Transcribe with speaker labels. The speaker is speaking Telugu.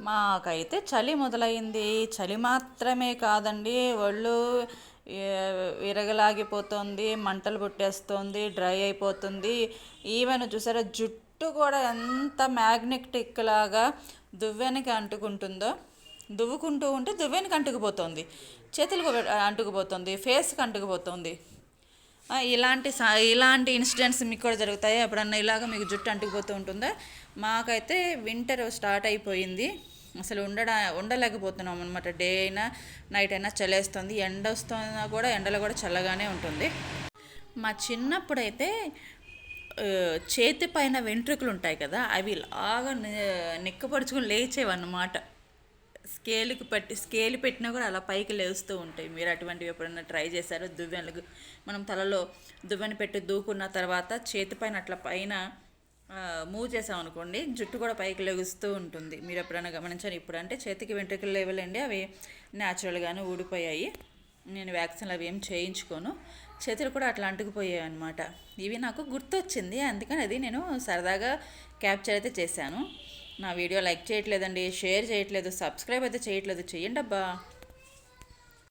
Speaker 1: మాకైతే చలి మొదలైంది. చలి మాత్రమే కాదండి, ఒళ్ళు విరగలాగిపోతుంది, మంటలు పుట్టేస్తుంది, డ్రై అయిపోతుంది. ఈవెన్ చూసారా, జుట్టు కూడా ఎంత మ్యాగ్నెటిక్ లాగా దువ్వెనకి అంటుకుంటుందో. దువ్వుకుంటూ ఉంటే దువ్వెనకి అంటుకుపోతుంది, చేతులకు అంటుకుపోతుంది, ఫేస్కి అంటుకుపోతుంది. ఇలాంటి ఇన్సిడెంట్స్ మీకు కూడా జరుగుతాయి ఎప్పుడన్నా? ఇలాగ మీకు జుట్టు అంటుకుపోతూ ఉంటుందా? మాకైతే వింటర్ స్టార్ట్ అయిపోయింది. అసలు ఉండలేకపోతున్నాం అనమాట. డే అయినా నైట్ అయినా చలేస్తుంది, ఎండ వస్తున్నా కూడా ఎండలో కూడా చల్లగానే ఉంటుంది. మా చిన్నప్పుడైతే చేతి పైన వెంట్రుకలు ఉంటాయి కదా, అవి ఇలాగా నిక్కపరుచుకొని లేచేవన్నమాట. స్కేల్ పెట్టినా కూడా అలా పైకి లేస్తూ ఉంటాయి. మీరు అటువంటివి ఎప్పుడైనా ట్రై చేశారో? దువ్వెనలకు మనం తలలో దువ్వెన పెట్టి దూకున్న తర్వాత చేతి పైన అట్లా పైన మూవ్ చేసామనుకోండి, జుట్టు కూడా పైకి లెగుస్తూ ఉంటుంది. మీరు ఎప్పుడైనా గమనించారు? ఇప్పుడు అంటే చేతికి వెంట్రుకలు లేవలేండి, అవి న్యాచురల్గానే ఊడిపోయాయి. నేను వ్యాక్సిన్లు అవి ఏం చేయించుకోను. చేతులు కూడా అట్లా అంటుకుపోయాయి అనమాట. ఇవి నాకు గుర్తొచ్చింది, అందుకని అది నేను సరదాగా క్యాప్చర్ అయితే చేశాను. నా వీడియో లైక్ చేయట్లేదండి, షేర్ చేయట్లేదు, సబ్స్క్రైబ్ అయితే చేయట్లేదు. చెయ్యండి అబ్బా.